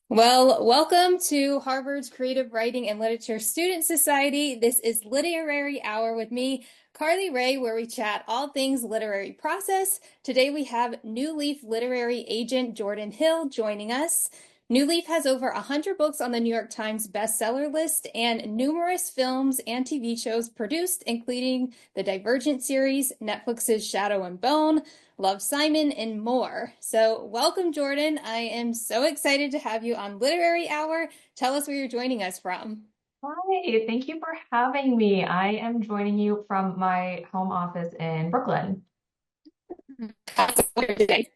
Well, welcome to Harvard's Creative Writing and Literature Student Society. This is Literary Hour with me, Carly-Rae, where we chat all things literary process. Today we have New Leaf literary agent Jordan Hill joining us. New Leaf has over 100 books on the New York Times bestseller list and numerous films and TV shows produced, including the Divergent series, Netflix's Shadow and Bone, Love, Simon, and more. So, welcome, Jordan. I am so excited to have you on Literary Hour. Tell us where you're joining us from. Hi, thank you for having me. I am joining you from my home office in Brooklyn. How's the weather today?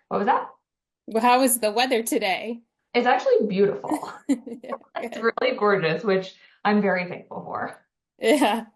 What was that? Well, how is the weather today? It's actually beautiful. Yeah, It's good. really gorgeous, which I'm very thankful for. Yeah.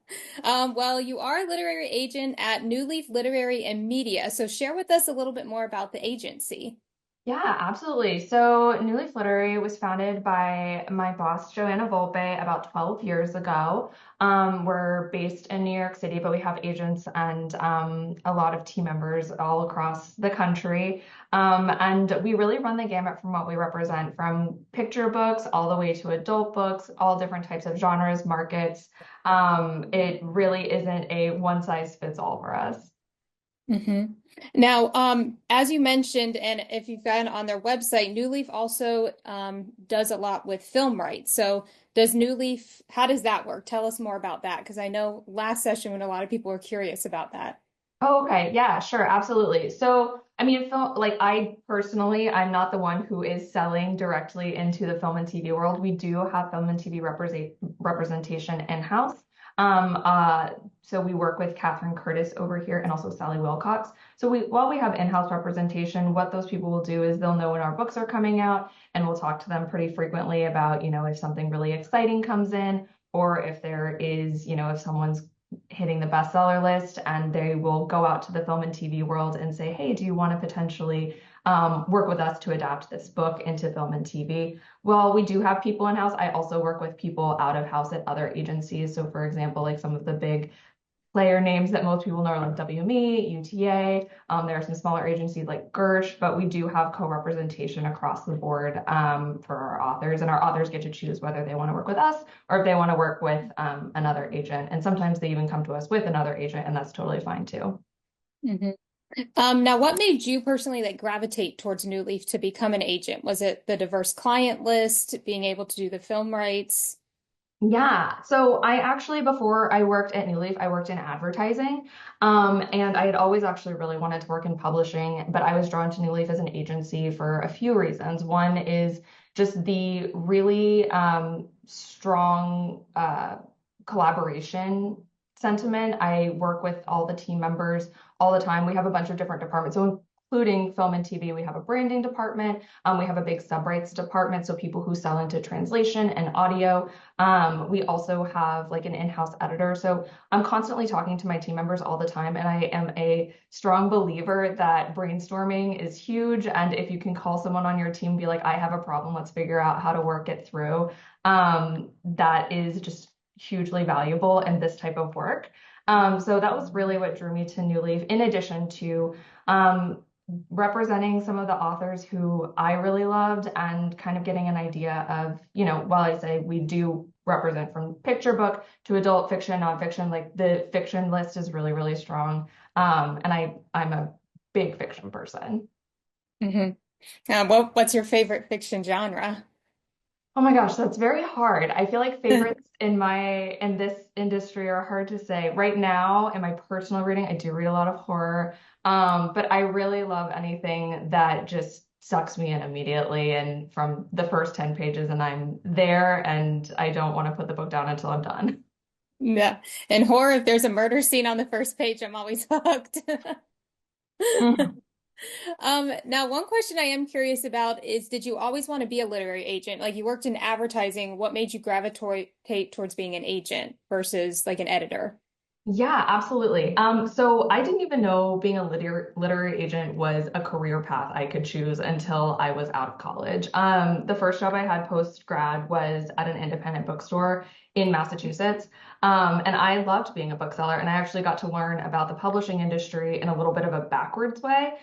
Well, you are a literary agent at New Leaf Literary and Media. So, share with us a little bit more about the agency. Yeah, absolutely. So, New Leaf Literary was founded by my boss, Joanna Volpe, about 12 years ago. We're based in New York City, but we have agents and a lot of team members all across the country. And we really run the gamut from what we represent, from picture books all the way to adult books, all different types of genres, markets. It really isn't a one size fits all for us. hmm Now, as you mentioned, and if you've gone on their website, New Leaf also does a lot with film rights. So, does New Leaf, how does that work? Tell us more about that, because I know last session when a lot of people were curious about that. Oh, okay. Yeah, sure. Absolutely. So, I mean, film, like I personally, I'm not the one who is selling directly into the film and TV world. We do have film and TV representation in-house. Um, uh, so we work with Catherine Curtis over here and also Sally Wilcox. So while we have in-house representation, what those people will do is they'll know when our books are coming out and we'll talk to them pretty frequently about, if something really exciting comes in or if there is, if someone's hitting the bestseller list, and they will go out to the film and TV world and say, hey, do you want to potentially work with us to adapt this book into film and TV? Well, we do have people in house. I also work with people out of house at other agencies. So, for example, like some of the big player names that most people know are like WME, UTA. There are some smaller agencies like Gersh, but we do have co-representation across the board for our authors, and our authors get to choose whether they want to work with us or if they want to work with another agent. And sometimes they even come to us with another agent, and that's totally fine too. hmm Now, what made you personally like gravitate towards New Leaf to become an agent? Was it the diverse client list, being able to do the film rights? Yeah. So I actually, before I worked at New Leaf, I worked in advertising. And I had always actually really wanted to work in publishing, but I was drawn to New Leaf as an agency for a few reasons. One is just the really strong collaboration sentiment. I work with all the team members all the time. We have a bunch of different departments. So including film and TV, we have a branding department. We have a big sub rights department. So people who sell into translation and audio. We also have like an in-house editor. So I'm constantly talking to my team members all the time, and I am a strong believer that brainstorming is huge. And if you can call someone on your team, be like, I have a problem, let's figure out how to work it through. That is just hugely valuable in this type of work. So that was really what drew me to New Leaf, in addition to representing some of the authors who I really loved and kind of getting an idea of, while I say we do represent from picture book to adult fiction, nonfiction, like the fiction list is really, really strong. And I'm a big fiction person. hmm what's your favorite fiction genre? Oh my gosh, that's very hard. I feel like favorites in this industry are hard to say. Right now, in my personal reading, I do read a lot of horror. But I really love anything that just sucks me in immediately and from the first 10 pages and I'm there and I don't want to put the book down until I'm done. Yeah. In horror, if there's a murder scene on the first page, I'm always hooked. Mhm. Now, one question I am curious about is, did you always want to be a literary agent? Like you worked in advertising, what made you gravitate towards being an agent versus like an editor? Yeah, absolutely. So I didn't even know being a literary agent was a career path I could choose until I was out of college. The first job I had post grad was at an independent bookstore in Massachusetts. And I loved being a bookseller, and I actually got to learn about the publishing industry in a little bit of a backwards way.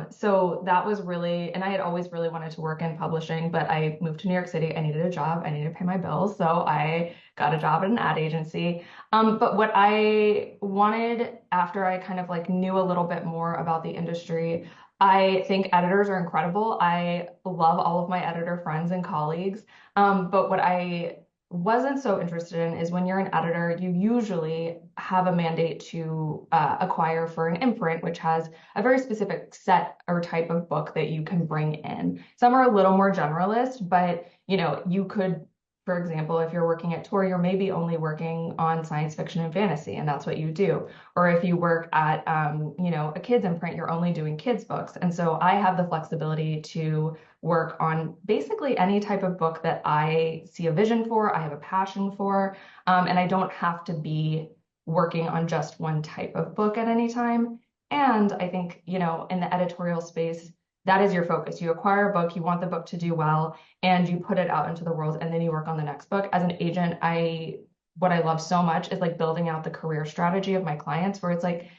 So that was really, and I had always really wanted to work in publishing, but I moved to New York City. I needed a job. I needed to pay my bills. So I got a job at an ad agency. But what I wanted after I kind of like knew a little bit more about the industry, I think editors are incredible. I love all of my editor friends and colleagues. But what I wasn't so interested in is when you're an editor, you usually have a mandate to acquire for an imprint, which has a very specific set or type of book that you can bring in. Some are a little more generalist, but you could, for example, if you're working at Tor, you're maybe only working on science fiction and fantasy, and that's what you do. Or if you work at, a kids imprint, you're only doing kids books. And so I have the flexibility to work on basically any type of book that I see a vision for, I have a passion for, and I don't have to be working on just one type of book at any time. And I think, in the editorial space, that is your focus. You acquire a book, you want the book to do well, and you put it out into the world, and then you work on the next book. As an agent, what I love so much is like building out the career strategy of my clients, where it's like,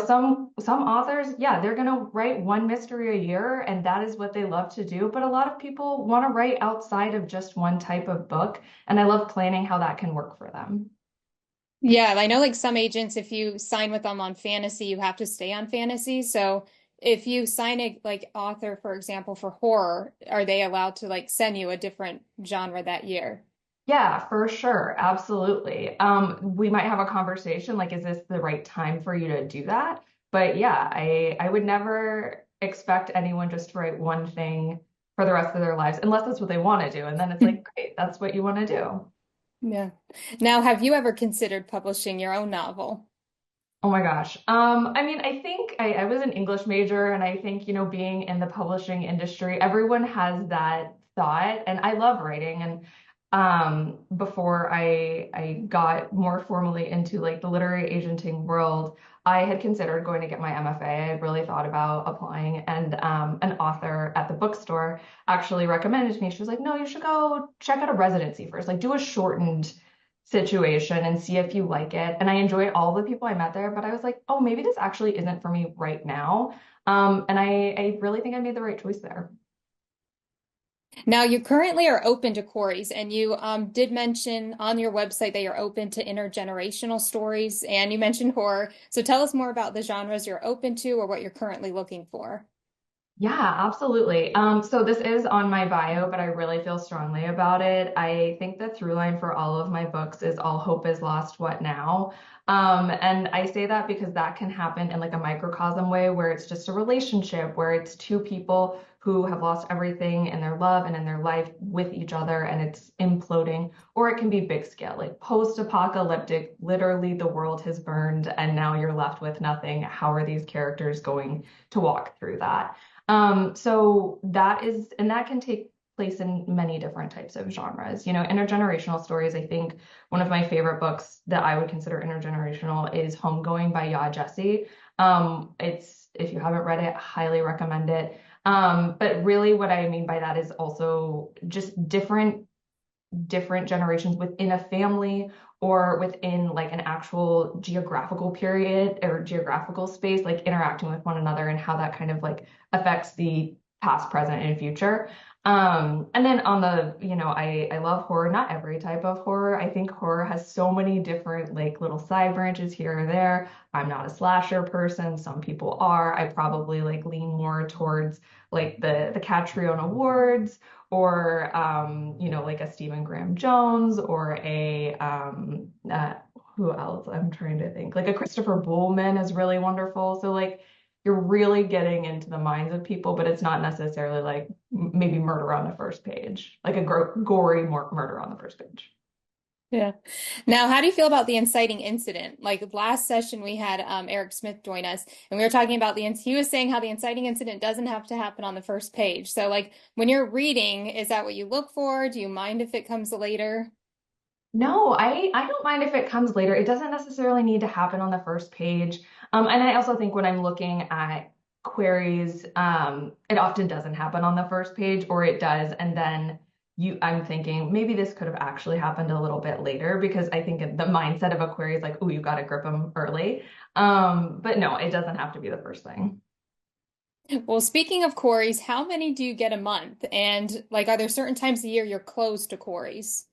some authors, yeah, they're gonna write one mystery a year, and that is what they love to do. But a lot of people want to write outside of just one type of book, and I love planning how that can work for them. Yeah, I know like some agents, if you sign with them on fantasy, you have to stay on fantasy. So if you sign a like author, for example, for horror, are they allowed to like send you a different genre that year? Yeah, for sure. Absolutely. We might have a conversation like, is this the right time for you to do that? But yeah, I would never expect anyone just to write one thing for the rest of their lives, unless that's what they want to do. And then it's like, great, that's what you want to do. Yeah. Now, have you ever considered publishing your own novel? Oh my gosh. I mean, I think I was an English major, and I think, being in the publishing industry, everyone has that thought, and I love writing. And before I got more formally into like the literary agenting world, I had considered going to get my MFA. I had really thought about applying, and an author at the bookstore actually recommended to me. She was like, "No, you should go check out a residency first. Like, do a shortened situation and see if you like it." And I enjoyed all the people I met there, but I was like, oh, maybe this actually isn't for me right now. And I really think I made the right choice there. Now, you currently are open to queries, and you did mention on your website that you're open to intergenerational stories, and you mentioned horror. So tell us more about the genres you're open to or what you're currently looking for. Yeah, absolutely. So this is on my bio, but I really feel strongly about it. I think the through line for all of my books is all hope is lost, what now? And I say that because that can happen in like a microcosm way where it's just a relationship, where it's two people who have lost everything in their love and in their life with each other, and it's imploding. Or it can be big scale, like post-apocalyptic, literally the world has burned and now you're left with nothing. How are these characters going to walk through that? So that is, and that can take place in many different types of genres. Intergenerational stories, I think one of my favorite books that I would consider intergenerational is Homegoing by Ya Jesse. If you haven't read it, highly recommend it. But really what I mean by that is also just different generations within a family or within like an actual geographical period or geographical space, like interacting with one another and how that kind of like affects the past, present, and future. And then on the, I love horror, not every type of horror. I think horror has so many different like little side branches here or there. I'm not a slasher person. Some people are. I probably like lean more towards like the Catriona Awards or like a Stephen Graham Jones or a who else? I'm trying to think. Like a Christopher Bullman is really wonderful. So like you're really getting into the minds of people, but it's not necessarily like maybe murder on the first page, like a gory murder on the first page. Yeah. Now, how do you feel about the inciting incident? Like last session, we had Eric Smith join us, and we were talking about he was saying how the inciting incident doesn't have to happen on the first page. So, like when you're reading, is that what you look for? Do you mind if it comes later? No, I don't mind if it comes later. It doesn't necessarily need to happen on the first page. And I also think when I'm looking at queries, it often doesn't happen on the first page, or it does, and then I'm thinking maybe this could have actually happened a little bit later because I think the mindset of a query is like, oh, you got to grip them early. But no, it doesn't have to be the first thing. Well, speaking of quarries, how many do you get a month? And like, are there certain times of the year you're closed to quarries?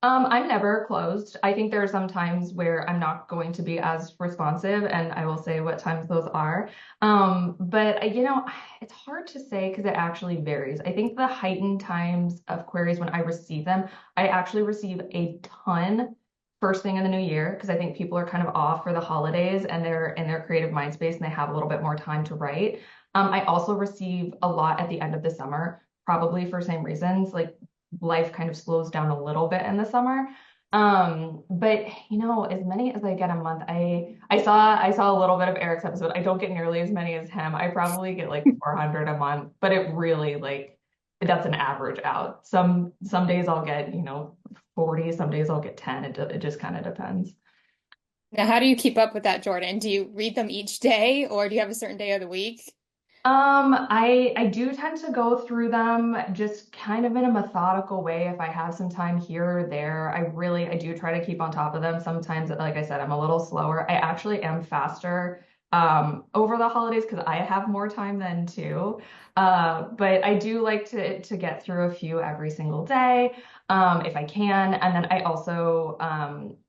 I'm never closed. I think there are some times where I'm not going to be as responsive, and I will say what times those are. But it's hard to say because it actually varies. I think the heightened times of queries when I receive them, I actually receive a ton first thing in the new year because I think people are kind of off for the holidays and they're in their creative mind space and they have a little bit more time to write. I also receive a lot at the end of the summer, probably for same reasons. Like life kind of slows down a little bit in the summer. But as many as I get a month, I saw a little bit of Eric's episode. I don't get nearly as many as him. I probably get like 400 a month, but it really like that's an average out. Some days I'll get, 40, some days I'll get 10. It just kind of depends. Now, how do you keep up with that, Jordan? Do you read them each day or do you have a certain day of the week? I do tend to go through them just kind of in a methodical way if I have some time here or there. I do try to keep on top of them. Sometimes, like I said, I'm a little slower. I actually am faster over the holidays because I have more time then too. But I do like to get through a few every single day if I can. And then I also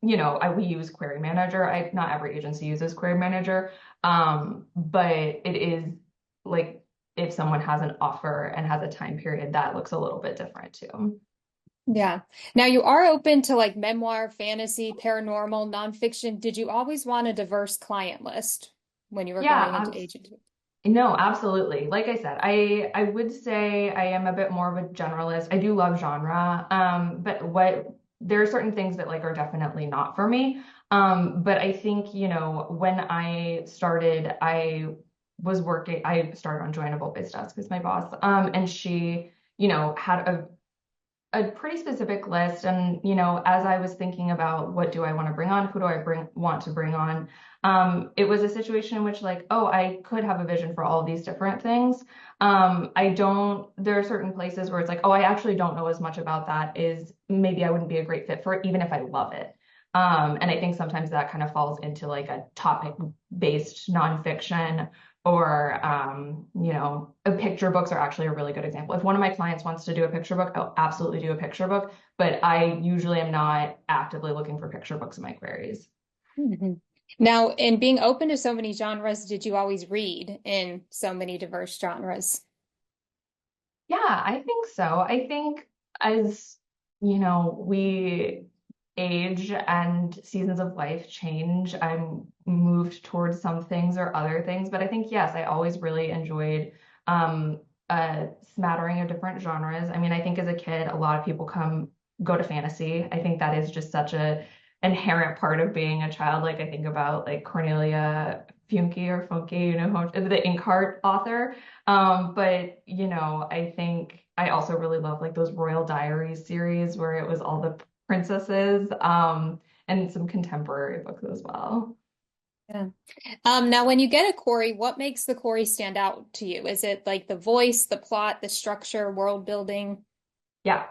we use Query Manager. Not every agency uses Query Manager. But it is like if someone has an offer and has a time period, that looks a little bit different too. Yeah. Now you are open to like memoir, fantasy, paranormal, nonfiction. Did you always want a diverse client list when you were Yeah, going into agency? no, absolutely. Like I said, I would say I am a bit more of a generalist. I do love genre, but what there are certain things that like are definitely not for me. But I think, when I started, I started on Joinable Biz Desk as my boss. And she, had a pretty specific list. And, as I was thinking about what do I want to bring on, who do I want to bring on, it was a situation in which like, oh, I could have a vision for all of these different things. There are certain places where it's like, oh, I actually don't know as much about that is maybe I wouldn't be a great fit for it, even if I love it. And I think sometimes that kind of falls into like a topic based nonfiction or picture books are actually a really good example. If one of my clients wants to do a picture book, I'll absolutely do a picture book, but I usually am not actively looking for picture books in my queries. Mhm. Now, in being open to so many genres, did you always read in so many diverse genres? Yeah, I think so. I think as we age and seasons of life change, I'm moved towards some things or other things. But I think, yes, I always really enjoyed a smattering of different genres. I mean, I think as a kid, a lot of people go to fantasy. I think that is just such a inherent part of being a child. Like I think about like Cornelia Funke or Funke, the Inkheart author. But I think I also really love like those Royal Diaries series where it was all the princesses, and some contemporary books as well. Yeah. Now, when you get a Corey, what makes the Corey stand out to you? Is it like the voice, the plot, the structure, world building? Yeah.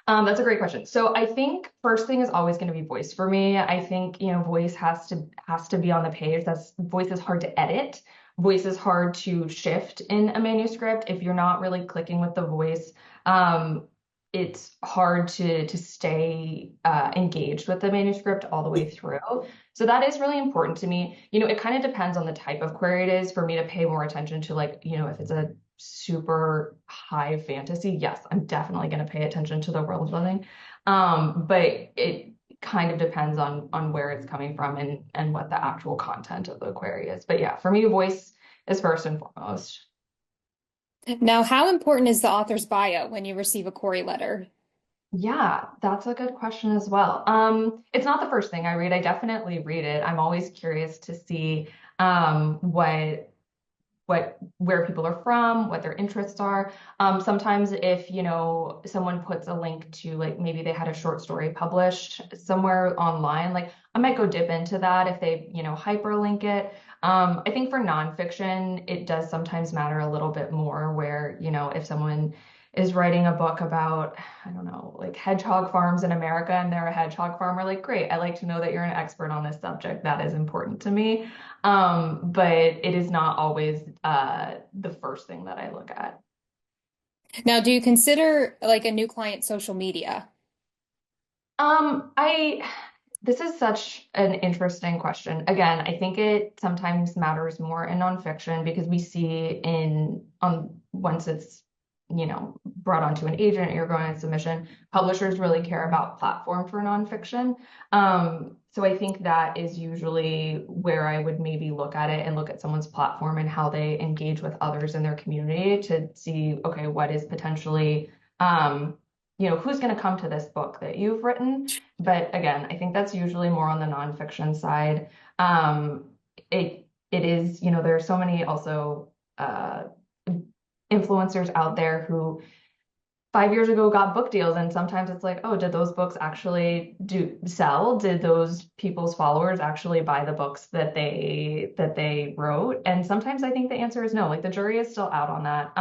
That's a great question. So I think first thing is always going to be voice for me. I think, voice has to be on the page. Voice is hard to edit. Voice is hard to shift in a manuscript. If you're not really clicking with the voice, it's hard to stay engaged with the manuscript all the way through. So that is really important to me. It kind of depends on the type of query it is for me to pay more attention to like, if it's a super high fantasy, yes, I'm definitely going to pay attention to the world building. But it kind of depends on where it's coming from and what the actual content of the query is. But yeah, for me, voice is first and foremost. Now, how important is the author's bio when you receive a Corey letter? Yeah, that's a good question as well. It's not the first thing I read. I definitely read it. I'm always curious to see where people are from, what their interests are. Sometimes if, someone puts a link to like maybe they had a short story published somewhere online, like I might go dip into that if they, hyperlink it. I think for nonfiction, it does sometimes matter a little bit more where, if someone is writing a book about, I don't know, like hedgehog farms in America, and they're a hedgehog farmer, like, great, I like to know that you're an expert on this subject. That is important to me. But it is not always the first thing that I look at. Now, do you consider like a new client social media? I This is such an interesting question. Again, I think it sometimes matters more in nonfiction because we see in once it's brought onto an agent, you're going on submission, publishers really care about platform for nonfiction. So I think that is usually where I would maybe look at it and look at someone's platform and how they engage with others in their community to see, okay, what is potentially who's going to come to this book that you've written. But again, I think that's usually more on the nonfiction side. Um, it is, there are so many also influencers out there who 5 years ago got book deals, and sometimes it's like, oh, did those books actually do sell? Did those people's followers actually buy the books that they wrote? And sometimes I think the answer is no. Like the jury is still out on that.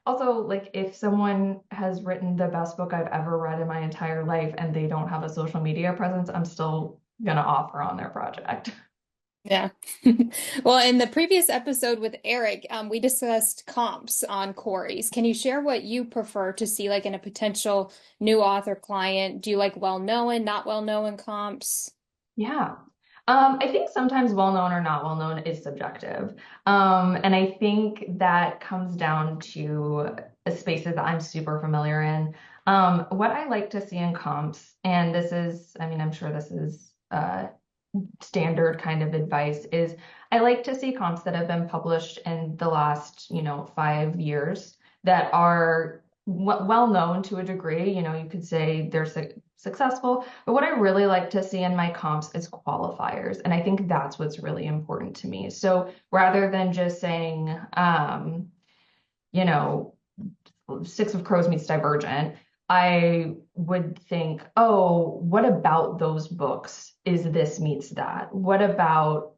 Also, like if someone has written the best book I've ever read in my entire life and they don't have a social media presence, I'm still gonna offer on their project. Yeah. Well, in the previous episode with Eric, we discussed comps on Corey's. Can you share what you prefer to see like in a potential new author client? Do you like well-known, not well-known comps? Yeah. I think sometimes well-known or not well-known is subjective. And I think that comes down to spaces that I'm super familiar in. What I like to see in comps, and this is, I mean, I'm sure this is standard kind of advice, is I like to see comps that have been published in the last, 5 years that are well known to a degree. You could say they're successful, but what I really like to see in my comps is qualifiers. And I think that's what's really important to me. So rather than just saying, you know, Six of Crows meets Divergent, I would think, oh, what about those books is this meets that? What about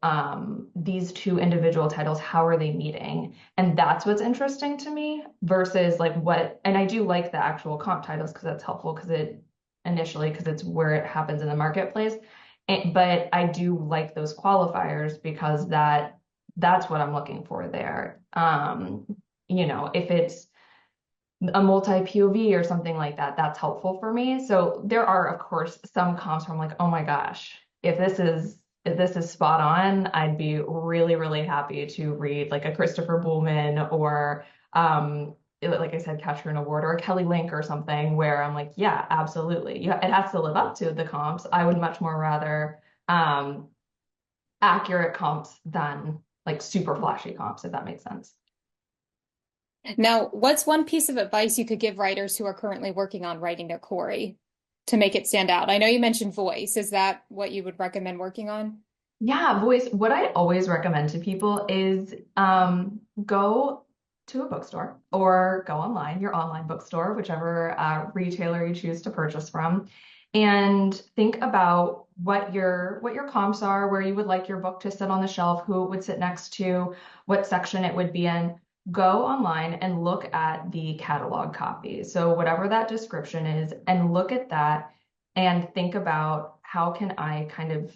these two individual titles? How are they meeting? And that's what's interesting to me versus like what, and I do like the actual comp titles because that's helpful because it's where it happens in the marketplace. But I do like those qualifiers because that's what I'm looking for there. If it's a multi-POV or something like that, that's helpful for me. So there are, of course, some comps where I'm like, oh my gosh, if this is spot on, I'd be really, really happy to read like a Christopher Buhlman or like I said, Catcher in a Award or a Kelly Link or something where I'm like, yeah, absolutely. Yeah, it has to live up to the comps. I would much more rather um accurate comps than like super flashy comps, if that makes sense. Now, what's one piece of advice you could give writers who are currently working on writing their Corey to make it stand out? I know you mentioned voice. Is that what you would recommend working on? Yeah, voice. What I always recommend to people is go to a bookstore or go online, your online bookstore, whichever retailer you choose to purchase from, and think about what your comps are, where you would like your book to sit on the shelf, who it would sit next to, what section it would be in. Go online and look at the catalog copy. So whatever that description is, and look at that and think about how can I kind of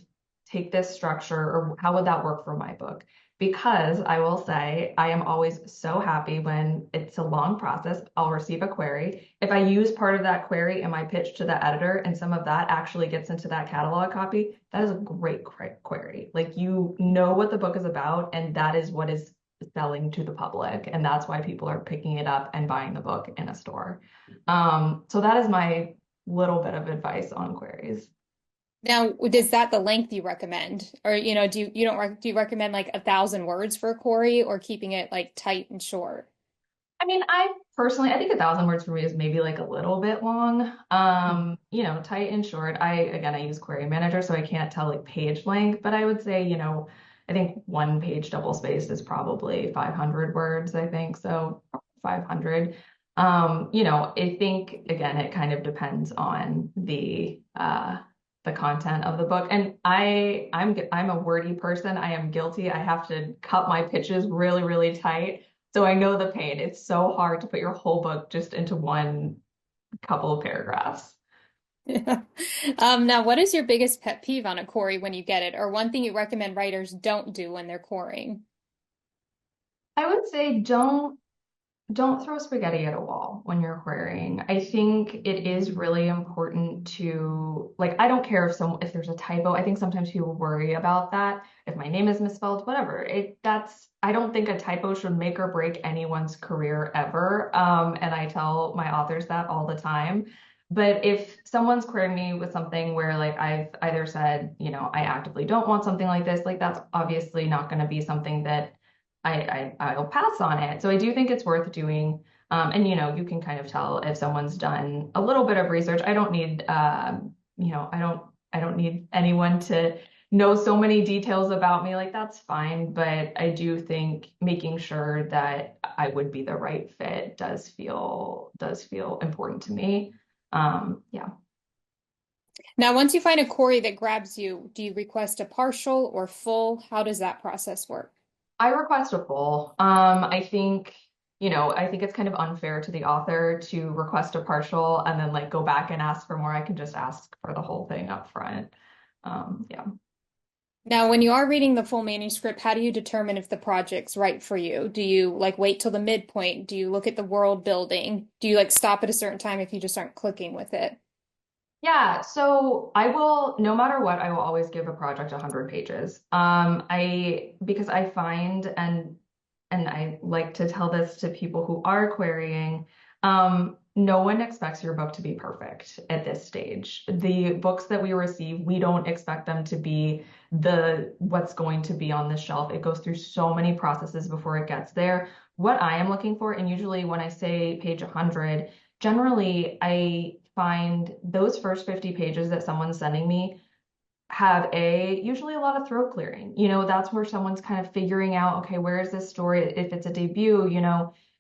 take this structure or how would that work for my book? Because I will say I am always so happy when it's a long process. I'll receive a query. If I use part of that query in my pitch to the editor and some of that actually gets into that catalog copy, that is a great query. Like you know what the book is about, and that is what is selling to the public. And that's why people are picking it up and buying the book in a store. So that is my little bit of advice on queries. Now, is that the length you recommend? Or, do you recommend like 1,000 words for a Corey or keeping it like tight and short? I mean, I think 1,000 words for me is maybe like a little bit long. Tight and short. Again, I use Query Manager, so I can't tell like page length, but I would say, I think one page double spaced is probably 500 words, I think. So 500. I think again, it kind of depends on the content of the book. And I'm a wordy person. I am guilty. I have to cut my pitches really, really tight. So I know the pain. It's so hard to put your whole book just into one couple of paragraphs. Yeah. Now, what is your biggest pet peeve on a query when you get it, or one thing you recommend writers don't do when they're querying? I would say don't throw spaghetti at a wall when you're querying. I think it is really important to like I don't care if there's a typo. I think sometimes people worry about that. If my name is misspelled, whatever. I don't think a typo should make or break anyone's career ever. And I tell my authors that all the time. But if someone's querying me with something where like I've either said, I actively don't want something like this, like that's obviously not going to be something that I'll pass on it. So I do think it's worth doing. And you can kind of tell if someone's done a little bit of research. I don't need I don't need anyone to know so many details about me. Like that's fine, but I do think making sure that I would be the right fit does feel important to me. Yeah. Now, once you find a query that grabs you, do you request a partial or full? How does that process work? I request a full. I think it's kind of unfair to the author to request a partial and then like go back and ask for more. I can just ask for the whole thing up front. Yeah. Now, when you are reading the full manuscript, how do you determine if the project's right for you? Do you like wait till the midpoint? Do you look at the world building? Do you like stop at a certain time if you just aren't clicking with it? Yeah, so I will, no matter what, I will always give a project 100 pages. Because I find, and I like to tell this to people who are querying, no one expects your book to be perfect at this stage. The books that we receive, we don't expect them to be what's going to be on the shelf. It goes through so many processes before it gets there. What I am looking for, and usually when I say page 100, generally I find those first 50 pages that someone's sending me have usually a lot of throat clearing. That's where someone's kind of figuring out, okay, where is this story? If it's a debut,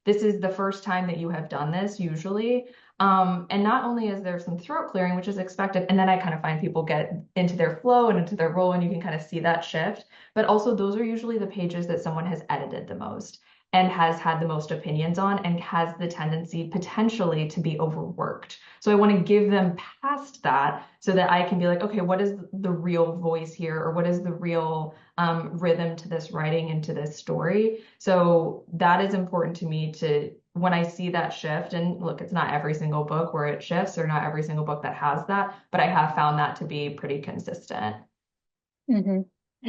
this is the first time that you have done this usually. And not only is there some throat clearing, which is expected, and then I kind of find people get into their flow and into their role, and you can kind of see that shift. But also, those are usually the pages that someone has edited the most and has had the most opinions on and has the tendency potentially to be overworked. So I want to give them past that so that I can be like, okay, what is the real voice here? Or what is the real rhythm to this writing and to this story? So that is important to me to when I see that shift. And look, it's not every single book where it shifts or not every single book that has that, but I have found that to be pretty consistent. Hmm.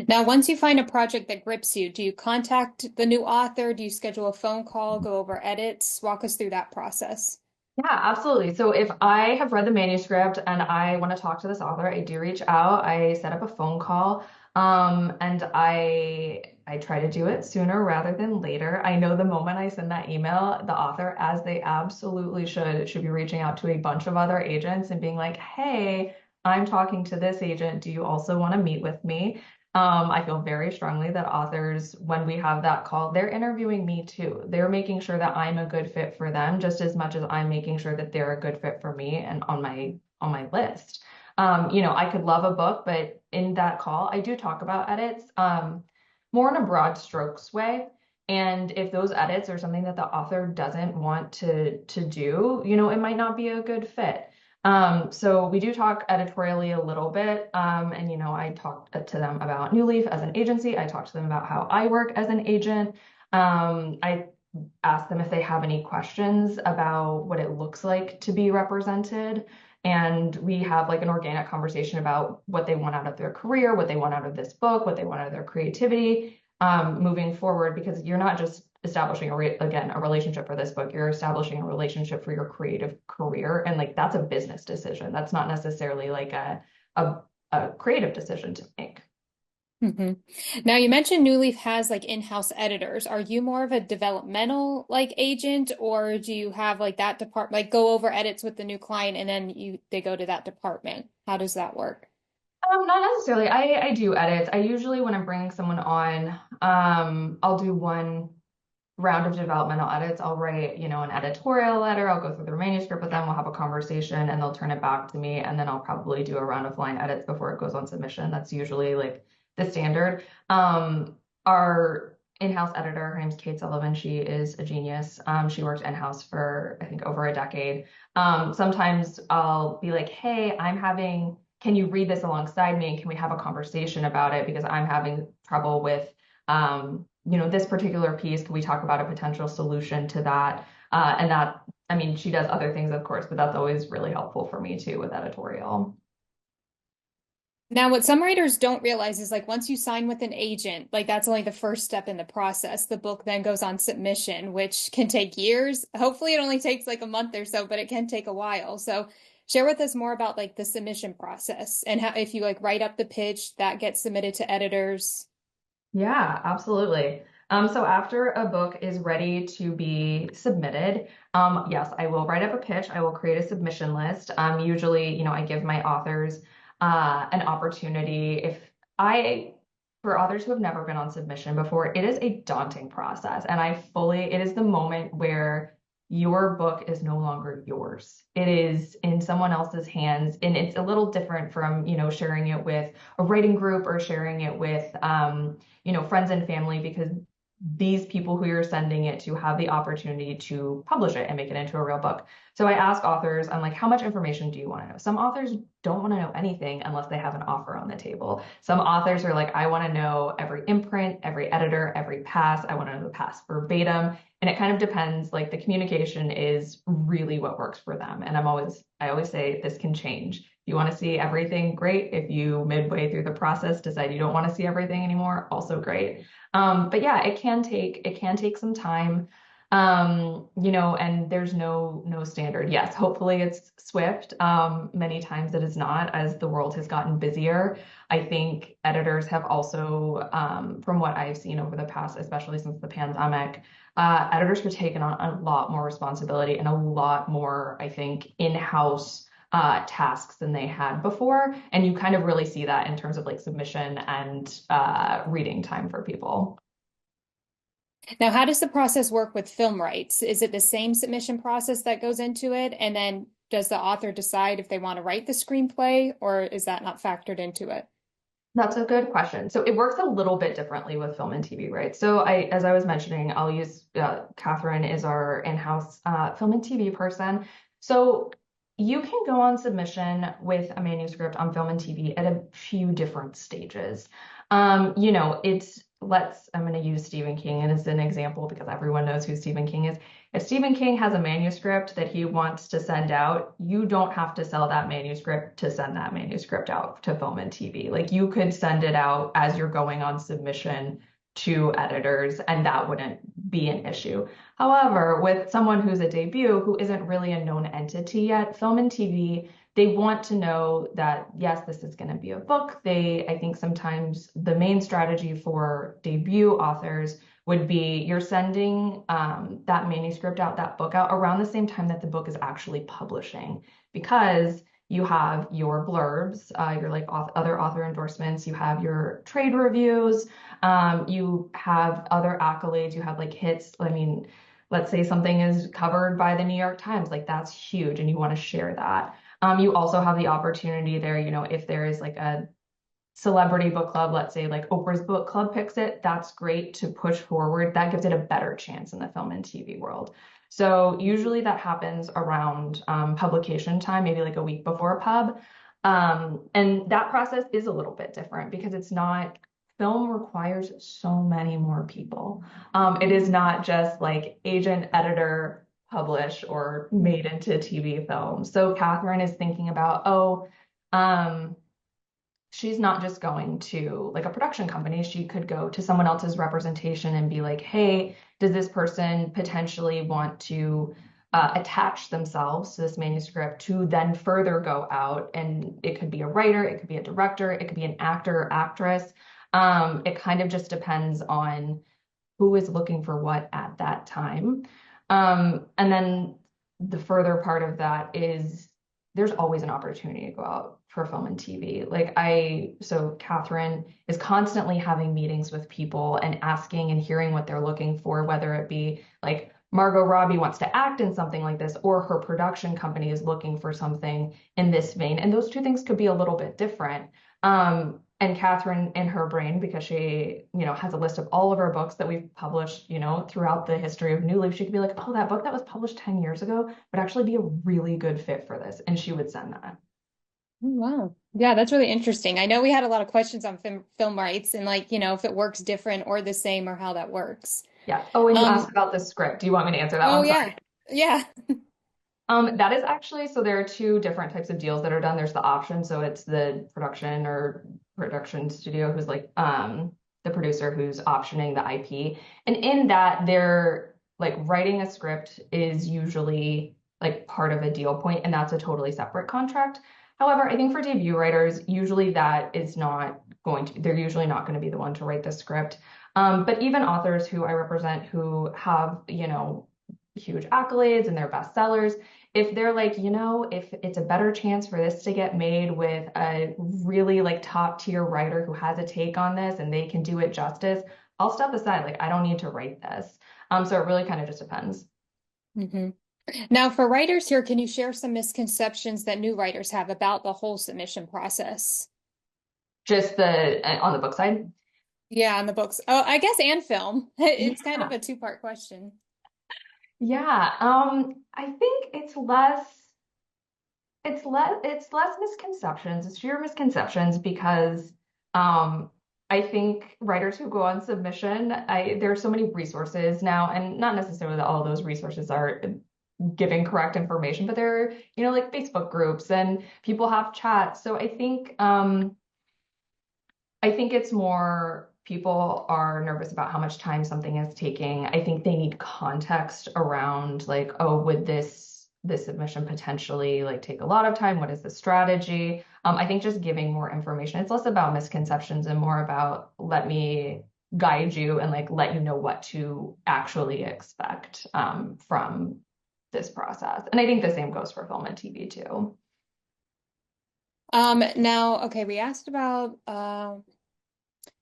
Now, once you find a project that grips you, do you contact the new author? Do you schedule a phone call, go over edits? Walk us through that process. Yeah, absolutely. So if I have read the manuscript and I want to talk to this author, I do reach out. I set up a phone call, and I try to do it sooner rather than later. I know the moment I send that email, the author, as they absolutely should be reaching out to a bunch of other agents and being like, "Hey, I'm talking to this agent. Do you also want to meet with me?" I feel very strongly that authors, when we have that call, they're interviewing me too. They're making sure that I'm a good fit for them just as much as I'm making sure that they're a good fit for me and on my list. I could love a book, but in that call, I do talk about edits, more in a broad strokes way. And if those edits are something that the author doesn't want to do, it might not be a good fit. So we do talk editorially a little bit. And I talked to them about New Leaf as an agency. I talked to them about how I work as an agent. I ask them if they have any questions about what it looks like to be represented. And we have like an organic conversation about what they want out of their career, what they want out of this book, what they want out of their creativity, moving forward, because you're not just establishing again a relationship for this book, you're establishing a relationship for your creative career, and like that's a business decision. That's not necessarily like a, a creative decision to make. Hmm. Now, you mentioned New Leaf has like in-house editors. Are you more of a developmental like agent, or do you have like that department, like go over edits with the new client and then they go to that department? How does that work? Not necessarily. I do edits. I usually, when I'm bringing someone on, I'll do one round of developmental edits. I'll write, an editorial letter. I'll go through their manuscript with them. We'll have a conversation and they'll turn it back to me. And then I'll probably do a round of line edits before it goes on submission. That's usually like the standard. Our in-house editor. Her name's Kate Sullivan. She is a genius. She worked in-house for, I think, over a decade. Sometimes I'll be like, hey, can you read this alongside me? And can we have a conversation about it? Because I'm having trouble with, this particular piece. Can we talk about a potential solution to that? And that, I mean, she does other things, of course, but that's always really helpful for me too with editorial. Now, what some writers don't realize is like once you sign with an agent, like that's only the first step in the process. The book then goes on submission, which can take years. Hopefully, it only takes like a month or so, but it can take a while. So, share with us more about like the submission process and how if you like write up the pitch that gets submitted to editors. Yeah, absolutely. So after a book is ready to be submitted, yes, I will write up a pitch. I will create a submission list. Usually, I give my authors an opportunity. For authors who have never been on submission before, it is a daunting process. And it is the moment where your book is no longer yours. It is in someone else's hands. And it's a little different from, sharing it with a writing group or sharing it with, friends and family, because these people who you're sending it to have the opportunity to publish it and make it into a real book. So I ask authors, I'm like, how much information do you want to know? Some authors don't want to know anything unless they have an offer on the table. Some authors are like, I want to know every imprint, every editor, every pass. I want to know the pass verbatim. And it kind of depends, like the communication is really what works for them. And I always say this can change. If you want to see everything, great. If you midway through the process decide you don't want to see everything anymore, also great. But yeah, it can take some time. And there's no standard. Yes, hopefully it's swift. Many times it is not, as the world has gotten busier. I think editors have also, from what I've seen over the past, especially since the pandemic, editors have taken on a lot more responsibility and a lot more, I think, in-house tasks than they had before. And you kind of really see that in terms of like submission and reading time for people. Now, how does the process work with film rights? Is it the same submission process that goes into it? And then does the author decide if they want to write the screenplay, or is that not factored into it? That's a good question. So it works a little bit differently with film and TV, right? So as I was mentioning, I'll use Catherine is our in-house film and TV person. So you can go on submission with a manuscript on film and TV at a few different stages. I'm going to use Stephen King as an example because everyone knows who Stephen King is. If Stephen King has a manuscript that he wants to send out, you don't have to sell that manuscript to send that manuscript out to film and TV. Like you could send it out as you're going on submission to editors, and that wouldn't be an issue. However, with someone who's a debut who isn't really a known entity yet, film and TV, they want to know that, yes, this is going to be a book. I think sometimes the main strategy for debut authors would be you're sending that manuscript out, that book out around the same time that the book is actually publishing, because you have your blurbs, your like other author endorsements, you have your trade reviews, you have other accolades, you have like hits. I mean, let's say something is covered by the New York Times, like that's huge and you want to share that. You also have the opportunity there, if there is like a celebrity book club, let's say like Oprah's book club picks it, that's great to push forward. That gives it a better chance in the film and TV world. So usually that happens around publication time, maybe like a week before a pub. And that process is a little bit different because film requires so many more people. It is not just like agent, editor, publish, or made into TV film. So Catherine is thinking about, she's not just going to like a production company. She could go to someone else's representation and be like, hey, does this person potentially want to attach themselves to this manuscript to then further go out? And it could be a writer, it could be a director, it could be an actor or actress. It kind of just depends on who is looking for what at that time. And then the further part of that is there's always an opportunity to go out for film and TV. So Catherine is constantly having meetings with people and asking and hearing what they're looking for, whether it be like Margot Robbie wants to act in something like this, or her production company is looking for something in this vein. And those two things could be a little bit different. And Catherine in her brain, because she, has a list of all of our books that we've published, throughout the history of New Leaf, she could be like, oh, that book that was published 10 years ago would actually be a really good fit for this. And she would send that. Oh, wow. Yeah, that's really interesting. I know we had a lot of questions on film rights and like, if it works different or the same or how that works. Yeah. Oh, and you asked Um, about the script. Do you want me to answer that oh one? Sorry. yeah. Yeah. That is actually, so there are two different types of deals that are done. There's the option, so it's the production or production studio who's like the producer who's optioning the IP. And in that, they're like writing a script is usually like part of a deal point, and that's a totally separate contract. However, I think for debut writers, usually that is not going to, they're usually not going to be the one to write the script. But even authors who I represent who have, huge accolades and they're bestsellers, if they're like, if it's a better chance for this to get made with a really like top tier writer who has a take on this and they can do it justice, I'll step aside. Like, I don't need to write this. So it really kind of just depends. hmm Now, for writers here, can you share some misconceptions that new writers have about the whole submission process? Just the on the book side. Yeah, on the books. Oh, I guess and film. It's kind of Yeah. a two-part question. Yeah. I think it's less misconceptions. It's fewer misconceptions because I think writers who go on submission, there are so many resources now, and not necessarily that all of those resources are giving correct information, but there are, like Facebook groups and people have chats. So I think it's more people are nervous about how much time something is taking. I think they need context around like, oh, would this submission potentially like take a lot of time? What is the strategy? I think just giving more information. It's less about misconceptions and more about let me guide you and like let you know what to actually expect from this process. And I think the same goes for film and TV too. Now, okay, we asked about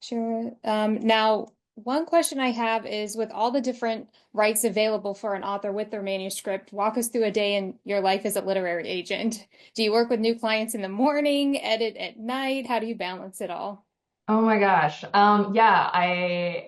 sure. Now, one question I have is with all the different rights available for an author with their manuscript, walk us through a day in your life as a literary agent. Do you work with new clients in the morning, edit at night? How do you balance it all? Oh my gosh. Yeah,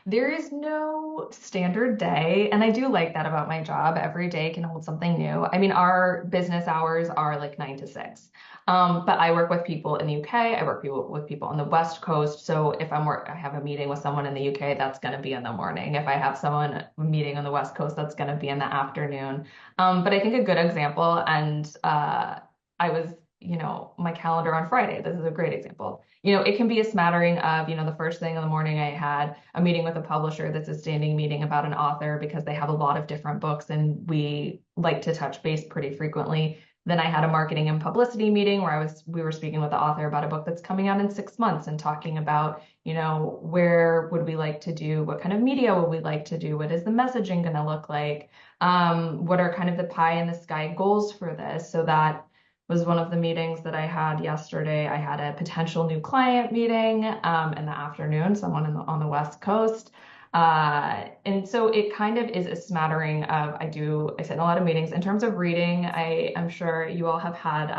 there is no standard day, and I do like that about my job. Every day can hold something new. I mean, our business hours are like 9 to 6. But I work with people in the UK. I work with people on the West Coast. So if I have a meeting with someone in the UK, that's going to be in the morning. If I have someone meeting on the West Coast, that's going to be in the afternoon. But I think a good example, and I was, my calendar on Friday. This is a great example. It can be a smattering of, the first thing in the morning I had a meeting with a publisher that's a standing meeting about an author because they have a lot of different books and we like to touch base pretty frequently. Then I had a marketing and publicity meeting where we were speaking with the author about a book that's coming out in 6 months and talking about, where would we like to do, what kind of media would we like to do, what is the messaging going to look like, what are kind of the pie in the sky goals for this, so that was one of the meetings that I had yesterday. I had a potential new client meeting in the afternoon, someone on the West Coast. And so it kind of is a smattering of I sit in a lot of meetings. In terms of reading, I'm sure you all have had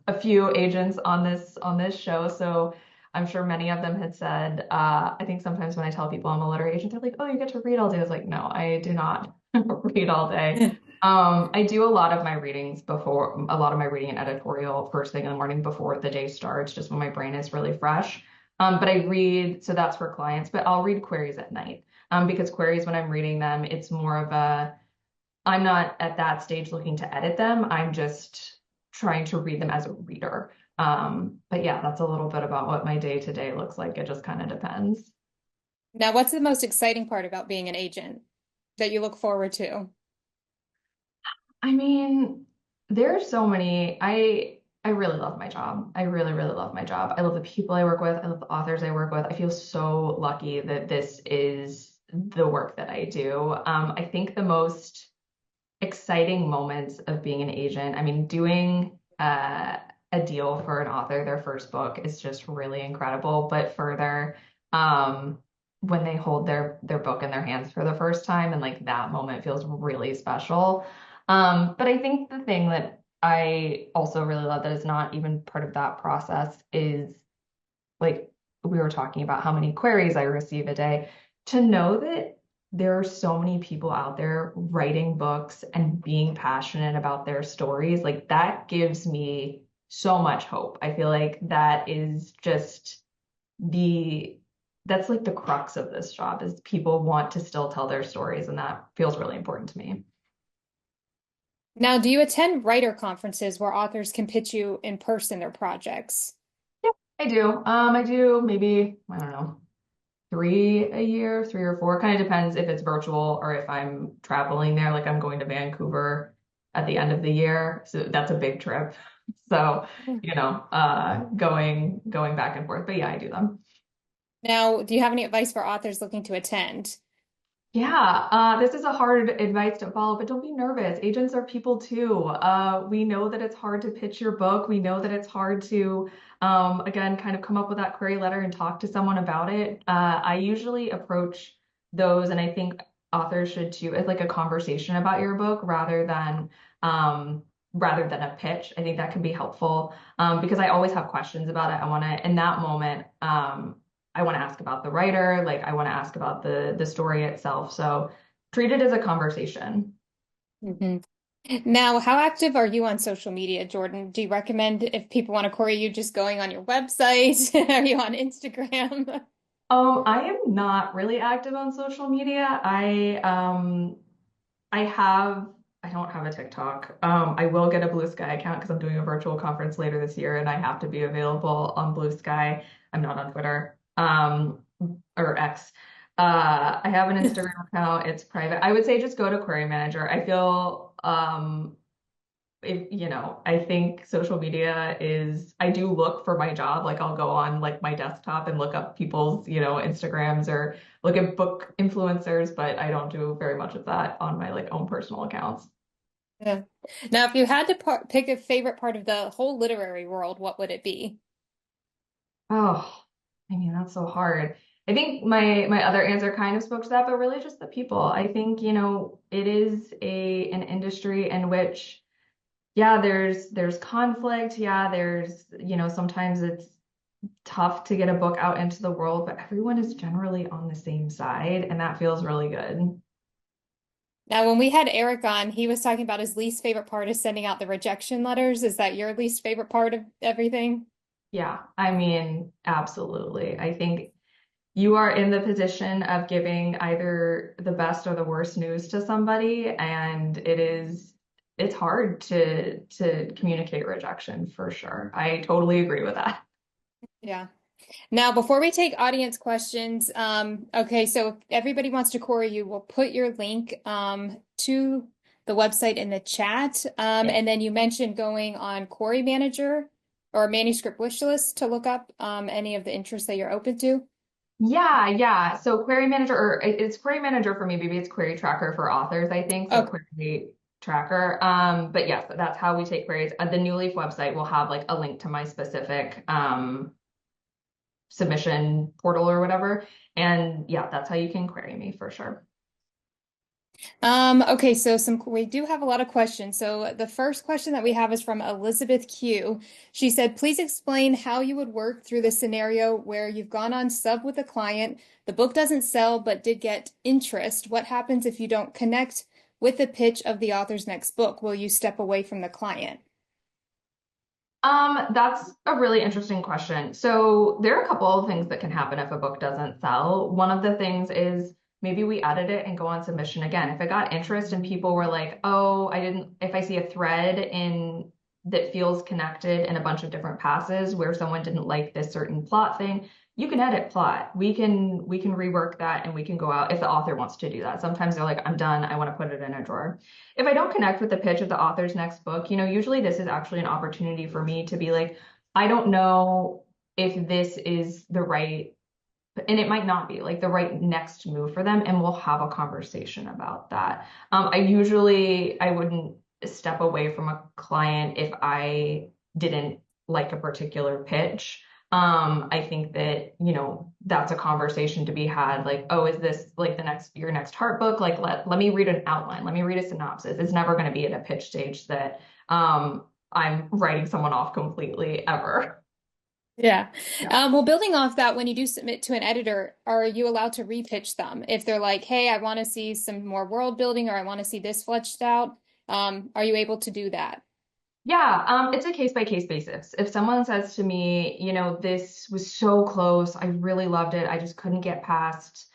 a few agents on this show. So I'm sure many of them had said, I think sometimes when I tell people I'm a literary agent, they're like, oh, you get to read all day. I was like, no, I do not read all day. I do a lot of my reading and editorial first thing in the morning before the day starts, just when my brain is really fresh. But I read, so that's for clients, but I'll read queries at night. Because queries, when I'm reading them, it's more of I'm not at that stage looking to edit them. I'm just trying to read them as a reader. But yeah, that's a little bit about what my day to day looks like. It just kind of depends. Now, what's the most exciting part about being an agent that you look forward to? I mean, there are so many. I really love my job. I really, really love my job. I love the people I work with. I love the authors I work with. I feel so lucky that this is the work that I do. I think the most exciting moments of being an agent, I mean, doing a deal for an author, their first book is just really incredible. But further, um, when they hold their book in their hands for the first time, and like that moment feels really special. But I think the thing that I also really love that is not even part of that process is like we were talking about how many queries I receive a day, to know that there are so many people out there writing books and being passionate about their stories, like that gives me so much hope. I feel like that is just the that's like the crux of this job is people want to still tell their stories, and that feels really important to me. Now, do you attend writer conferences where authors can pitch you in person their projects? Yeah, I do. I do maybe, I don't know, three a year, three or four. Kind of depends if it's virtual or if I'm traveling there. Like I'm going to Vancouver at the end of the year. So that's a big trip. So, going back and forth. But yeah, I do them. Now, do you have any advice for authors looking to attend? Yeah, this is a hard advice to follow, but don't be nervous. Agents are people too. We know that it's hard to pitch your book. We know that it's hard to, again, kind of come up with that query letter and talk to someone about it. I usually approach those, and I think authors should too, as like a conversation about your book rather than a pitch. I think that can be helpful because I always have questions about it. I want to, in that moment, I want to ask about the writer, like I want to ask about the story itself. So treat it as a conversation. hmm Now, how active are you on social media, Jordan? Do you recommend if people want to query you just going on your website? Are you on Instagram? I am not really active on social media. I have I don't have a TikTok. I will get a Blue Sky account because I'm doing a virtual conference later this year and I have to be available on Blue Sky. I'm not on Twitter. Or X. I have an Instagram account. It's private. I would say just go to Query Manager. I feel if I think social media is I do look for my job. Like I'll go on like my desktop and look up people's, Instagrams or look at book influencers, but I don't do very much of that on my like own personal accounts. Yeah. Now, if you had to pick a favorite part of the whole literary world, what would it be? Oh, I mean, that's so hard. I think my other answer kind of spoke to that, but really just the people. I think, it is an industry in which, yeah, there's conflict. Yeah, there's, sometimes it's tough to get a book out into the world, but everyone is generally on the same side, and that feels really good. Now, when we had Eric on, he was talking about his least favorite part is sending out the rejection letters. Is that your least favorite part of everything? Yeah, I mean, absolutely. I think you are in the position of giving either the best or the worst news to somebody, and it's hard to communicate rejection for sure. I totally agree with that. Yeah. Now, before we take audience questions, okay, so if everybody wants to query you, we'll put your link to the website in the chat. Yeah. And then you mentioned going on Query Manager or Manuscript Wish List to look up any of the interests that you're open to. Yeah, yeah. So Query Manager, or it's Query Manager for me, maybe it's Query Tracker for authors, I think. So Okay. Query Tracker. But yes, that's how we take queries. The New Leaf website will have like a link to my specific submission portal or whatever. And yeah, that's how you can query me for sure. Okay, so we do have a lot of questions. So the first question that we have is from Elizabeth Q. She said, please explain how you would work through the scenario where you've gone on sub with a client, the book doesn't sell but did get interest. What happens if you don't connect with the pitch of the author's next book? Will you step away from the client? That's a really interesting question. So there are a couple of things that can happen if a book doesn't sell. One of the things is maybe we edit it and go on submission again. If it got interest and people were like, oh, if I see a thread in that feels connected in a bunch of different passes where someone didn't like this certain plot thing, you can edit plot. We can rework that and we can go out if the author wants to do that. Sometimes they're like, I'm done. I want to put it in a drawer. If I don't connect with the pitch of the author's next book, usually this is actually an opportunity for me to be like, I don't know if this is the right, and it might not be like the right next move for them, and we'll have a conversation about that. I wouldn't step away from a client if I didn't like a particular pitch. I think that, that's a conversation to be had. Like, oh, is this like your next heart book? Like, let me read an outline. Let me read a synopsis. It's never going to be at a pitch stage that I'm writing someone off completely ever. Yeah. Yeah. Well, building off that, when you do submit to an editor, are you allowed to repitch them? If they're like, hey, I want to see some more world building or I want to see this fleshed out, are you able to do that? Yeah, it's a case by case basis. If someone says to me, this was so close, I really loved it, I just couldn't get past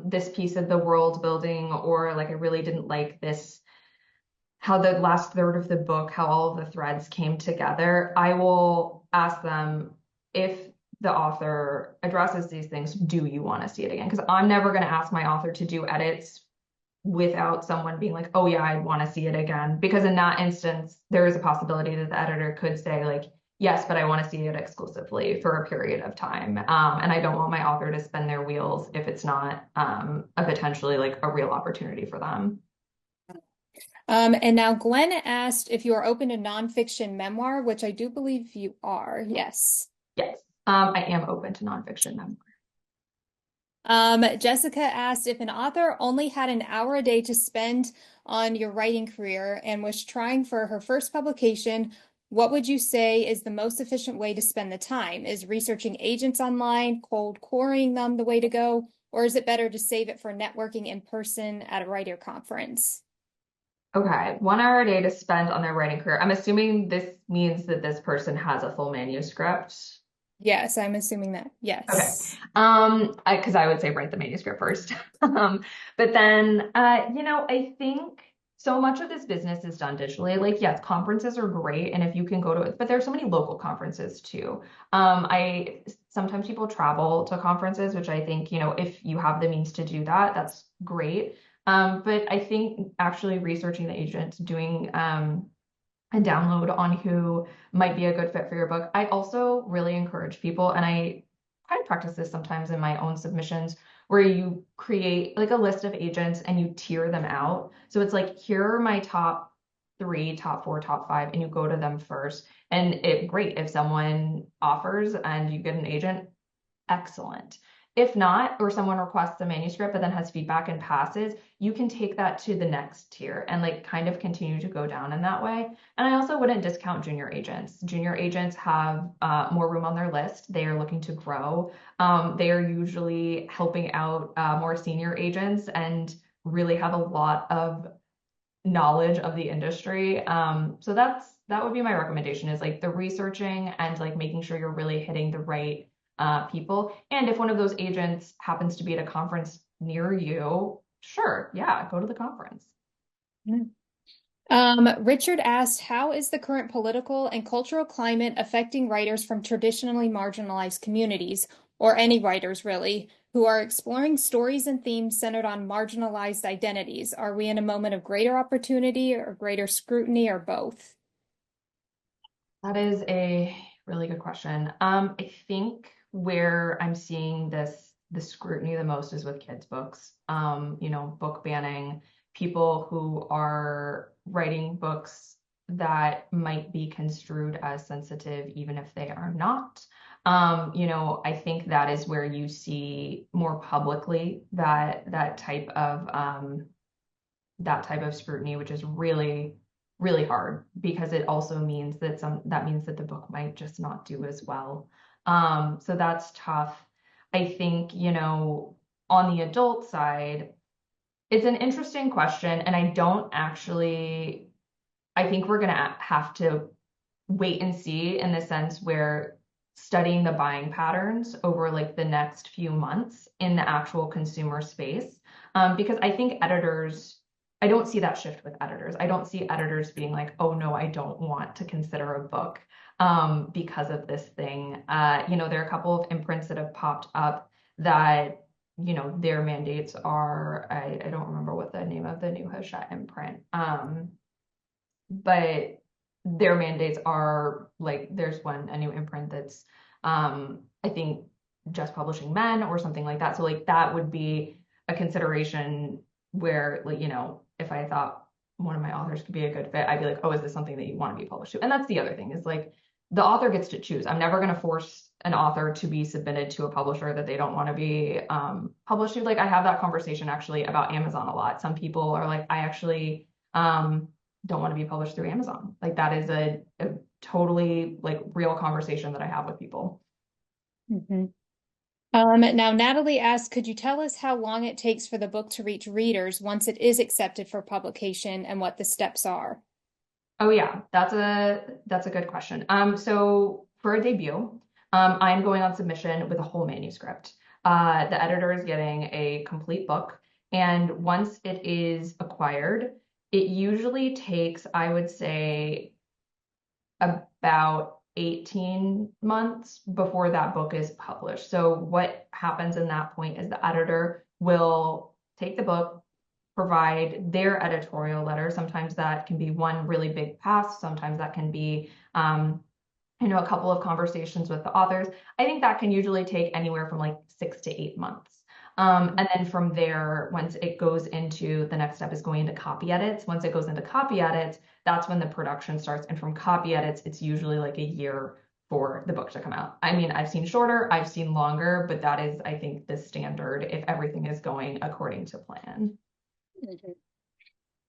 this piece of the world building, or like I really didn't like this, how the last third of the book, how all of the threads came together, I will ask them if the author addresses these things, do you want to see it again? Because I'm never going to ask my author to do edits without someone being like, oh yeah, I want to see it again. Because in that instance, there is a possibility that the editor could say like, yes, but I want to see it exclusively for a period of time. And I don't want my author to spin their wheels if it's not a potentially like a real opportunity for them. And now Glenn asked if you are open to nonfiction memoir, which I do believe you are. Yes. Yes, I am open to nonfiction memoir. Jessica asked if an author only had an hour a day to spend on your writing career and was trying for her first publication, what would you say is the most efficient way to spend the time? Is researching agents online, cold calling them the way to go, or is it better to save it for networking in person at a writer conference? Okay, 1 hour a day to spend on their writing career. I'm assuming this means that this person has a full manuscript. Yes, I'm assuming that. Okay. Yes. Because I would say write the manuscript first. But then, I think so much of this business is done digitally. Like, yes, conferences are great, and if you can go to it, but there's so many local conferences too. I sometimes people travel to conferences, which I think, if you have the means to do that, that's great. But I think actually researching the agent, doing a download on who might be a good fit for your book. I also really encourage people, and I kind of practice this sometimes in my own submissions, where you create like a list of agents and you tier them out. So it's like, here are my top three, top four, top five, and you go to them first. And great if someone offers and you get an agent, excellent. If not, or someone requests a manuscript but then has feedback and passes, you can take that to the next tier and like kind of continue to go down in that way. And I also wouldn't discount junior agents. Junior agents have more room on their list. They are looking to grow. They are usually helping out more senior agents and really have a lot of knowledge of the industry. So that would be my recommendation, is like the researching and like making sure you're really hitting the right people. And if one of those agents happens to be at a conference near you, sure, yeah, go to the conference. Richard asked, how is the current political and cultural climate affecting writers from traditionally marginalized communities, or any writers really, who are exploring stories and themes centered on marginalized identities? Are we in a moment of greater opportunity or greater scrutiny or both? That is a really good question. I think where I'm seeing the scrutiny the most is with kids' books. Book banning, people who are writing books that might be construed as sensitive, even if they are not. I think that is where you see more publicly that type of scrutiny, which is really, really hard, because it also means that means that the book might just not do as well. So that's tough. I think, on the adult side, it's an interesting question, and I think we're gonna have to wait and see, in the sense where studying the buying patterns over like the next few months in the actual consumer space. Because I think I don't see that shift with editors. I don't see editors being like, oh no, I don't want to consider a book because of this thing. There are a couple of imprints that have popped up that, their mandates are, I don't remember what the name of the new Hachette imprint, but their mandates are like, there's a new imprint that's I think just publishing men or something like that. So like that would be a consideration where, like, if I thought one of my authors could be a good fit, I'd be like, oh, is this something that you want to be published to? And that's the other thing, is like the author gets to choose. I'm never going to force an author to be submitted to a publisher that they don't want to be published to. Like, I have that conversation actually about Amazon a lot. Some people are like, I actually don't want to be published through Amazon. Like, that is a totally like real conversation that I have with people. Hmm. Now Natalie asks, could you tell us how long it takes for the book to reach readers once it is accepted for publication and what the steps are? Oh yeah, that's a good question. So for a debut, I'm going on submission with a whole manuscript. The editor is getting a complete book, and once it is acquired, it usually takes, I would say, about 18 months before that book is published. So what happens in that point is the editor will take the book, provide their editorial letter. Sometimes that can be one really big pass. Sometimes that can be, a couple of conversations with the authors. I think that can usually take anywhere from like 6 to 8 months. And then from there, once it goes into the next step is going into copy edits. Once it goes into copy edits, that's when the production starts. And from copy edits, it's usually like a year for the book to come out. I mean, I've seen shorter, I've seen longer, but that is, I think, the standard if everything is going according to plan. Mhm.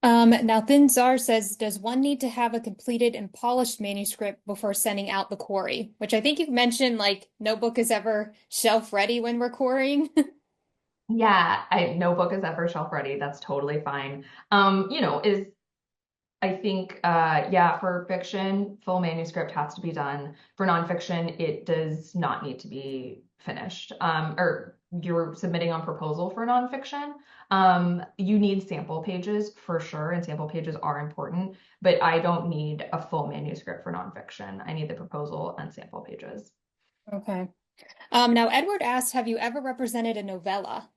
Now Thinzar says, does one need to have a completed and polished manuscript before sending out the query? Which I think you've mentioned, like, no book is ever shelf ready when we're querying. Yeah, no book is ever shelf ready. That's totally fine. Is I think, yeah, for fiction, full manuscript has to be done. For nonfiction, it does not need to be finished. Or you're submitting on proposal for nonfiction. You need sample pages for sure, and sample pages are important, but I don't need a full manuscript for nonfiction. I need the proposal and sample pages. Okay. Now Edward asked, have you ever represented a novella?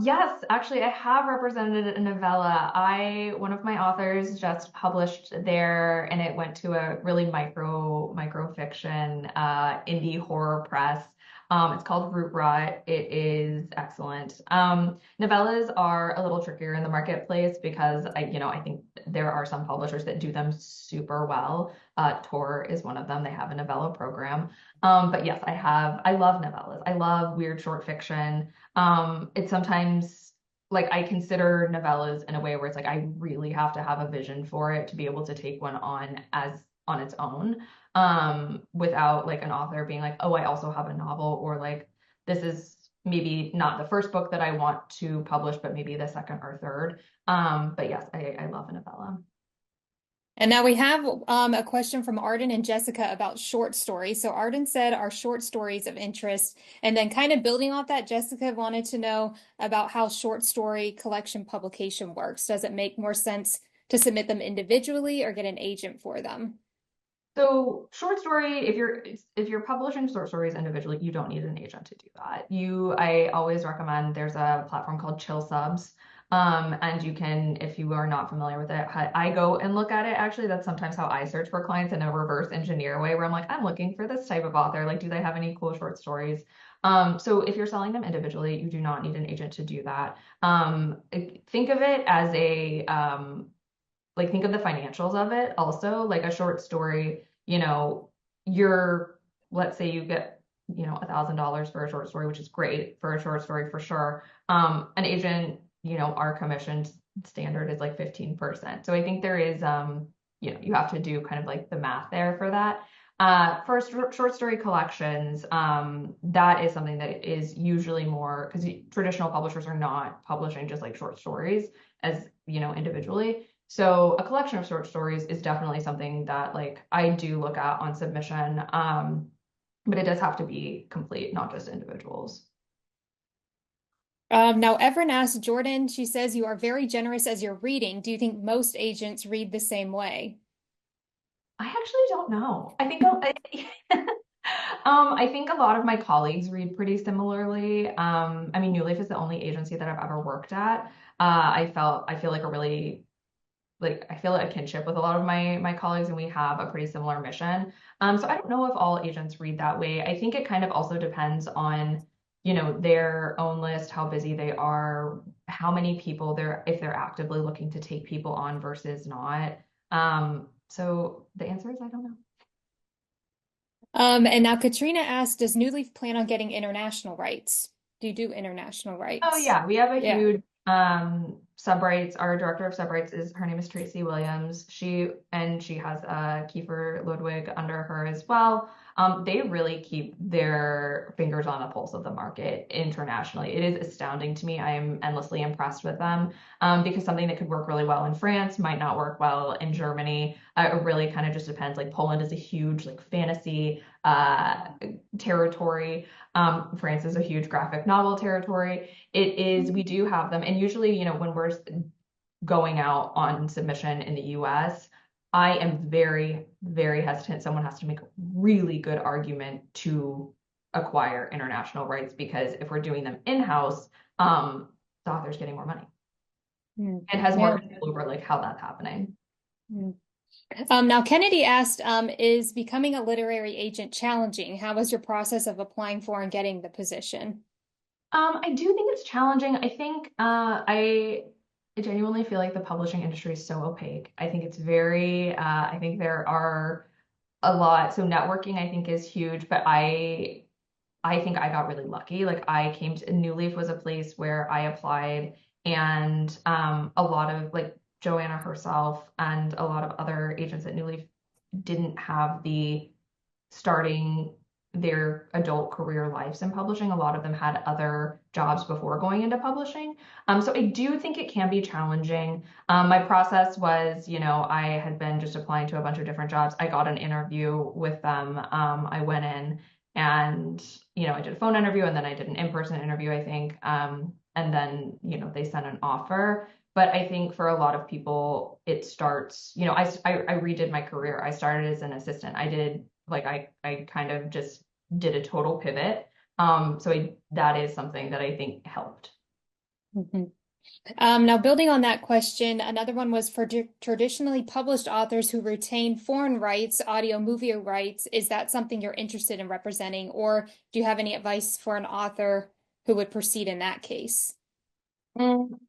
Yes, actually, I have represented a novella. One of my authors just published there, and it went to a really micro fiction, indie horror press. It's called Root Rot. It is excellent. Novellas are a little trickier in the marketplace because I think there are some publishers that do them super well. Tor is one of them. They have a novella program. But yes, I love novellas. I love weird short fiction. It's sometimes like I consider novellas in a way where it's like I really have to have a vision for it to be able to take one on as on its own, without like an author being like, oh, I also have a novel, or like this is maybe not the first book that I want to publish, but maybe the second or third. But yes, I love a novella. And now we have a question from Arden and Jessica about short stories. So Arden said, are short stories of interest? And then kind of building off that, Jessica wanted to know about how short story collection publication works. Does it make more sense to submit them individually or get an agent for them? So short story, if you're publishing short stories individually, you don't need an agent to do that. I always recommend there's a platform called Chill Subs. And you can, if you are not familiar with it, I go and look at it. Actually, that's sometimes how I search for clients in a reverse engineer way, where I'm like, I'm looking for this type of author. Like, do they have any cool short stories? So if you're selling them individually, you do not need an agent to do that. Think of it as think of the financials of it also, like a short story, you're, let's say you get, $1,000 for a short story, which is great for a short story for sure. An agent, our commission standard is like 15%. So I think there is, you have to do kind of like the math there for that. For short story collections, that is something that is usually more because traditional publishers are not publishing just like short stories as, individually. So a collection of short stories is definitely something that like I do look at on submission. But it does have to be complete, not just individuals. Now Everin asked Jordan, she says, you are very generous as you're reading. Do you think most agents read the same way? I actually don't know. I think a lot of my colleagues read pretty similarly. I mean, New Leaf is the only agency that I've ever worked at. I feel like a really like I feel a kinship with a lot of my colleagues, and we have a pretty similar mission. So I don't know if all agents read that way. I think it kind of also depends on, their own list, how busy they are, how many people if they're actively looking to take people on versus not. So the answer is I don't know. And now Katrina asked, does New Leaf plan on getting international rights? Do you do international Oh rights? yeah, we have a Yeah. huge subrights, our director of subrights her name is Tracy Williams. She has Kiefer Ludwig under her as well. They really keep their fingers on the pulse of the market internationally. It is astounding to me. I am endlessly impressed with them, because something that could work really well in France might not work well in Germany. It really kind of just depends. Like Poland is a huge like fantasy territory. France is a huge graphic novel territory. We do have them. And usually, when we're going out on submission in the US, I am very, very hesitant. Someone has to make a really good argument to acquire international rights, because if we're doing them in-house, the author's getting more money and has more Yeah. control over like how that's happening. Mm. Now, Kennedy asked, is becoming a literary agent challenging? How was your process of applying for and getting the position? I do think it's challenging. I think I genuinely feel like the publishing industry is so opaque. I think it's I think there are a lot. So networking, I think, is huge, but I think I got really lucky. Like New Leaf was a place where I applied, and a lot of like Joanna herself and a lot of other agents at New Leaf didn't have the starting their adult career lives in publishing. A lot of them had other jobs before going into publishing. So I do think it can be challenging. My process was, I had been just applying to a bunch of different jobs. I got an interview with them. I went in and, I did a phone interview, and then I did an in-person interview, I think. And then, they sent an offer. But I think for a lot of people, it starts, I redid my career. I started as an assistant. I kind of just did a total pivot. That is something that I think helped. Mhm. Now, building on that question, another one was for traditionally published authors who retain foreign rights, audio movie rights. Is that something you're interested in representing, or do you have any advice for an author who would proceed in that case? Mm,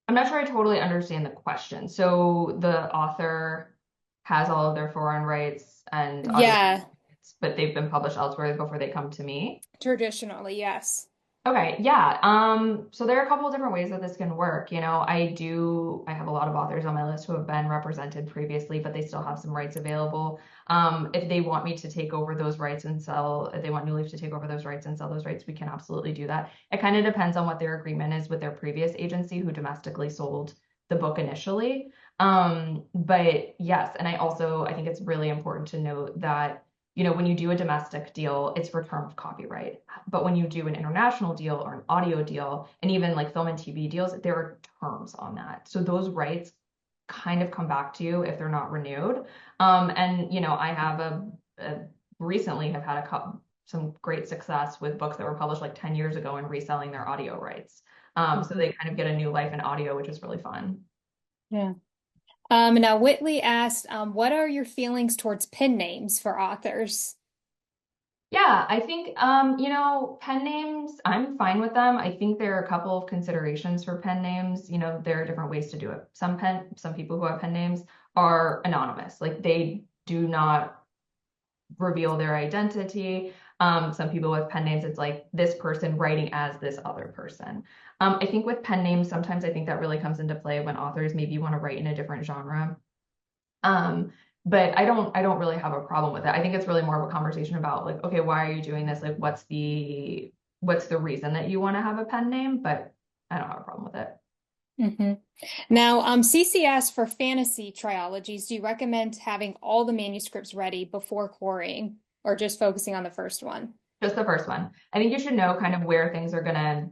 I'm not sure I totally understand the question. So the author has all of their foreign rights and audio Yeah, rights, but they've been published elsewhere before they come to me. traditionally, yes. Okay, yeah. So there are a couple of different ways that this can work. I have a lot of authors on my list who have been represented previously, but they still have some rights available. If they want me to take over those rights and sell, if they want New Leaf to take over those rights and sell those rights, we can absolutely do that. It kind of depends on what their agreement is with their previous agency who domestically sold the book initially. But yes, and I think it's really important to note that when you do a domestic deal, it's for term of copyright. But when you do an international deal or an audio deal, and even like film and TV deals, there are terms on that. So those rights kind of come back to you if they're not renewed. I have recently have had some great success with books that were published like 10 years ago and reselling their audio rights. So they kind of get a new life in audio, which is really fun. Yeah. Now, Whitley asked, what are your feelings towards pen names for authors? Yeah, I think pen names, I'm fine with them. I think there are a couple of considerations for pen names. There are different ways to do it. Some people who have pen names are anonymous. Like they do not reveal their identity. Some people with pen names, it's like this person writing as this other person. I think with pen names, sometimes I think that really comes into play when authors maybe want to write in a different genre. But I don't really have a problem with it. I think it's really more of a conversation about like, okay, why are you doing this? Like, what's the reason that you want to have a pen name? But I don't have a problem with it. Hmm. Now, Cece asked for fantasy trilogies. Do you recommend having all the manuscripts ready before quarrying, or just focusing on the first one? Just the first one. I think you should know kind of where things are gonna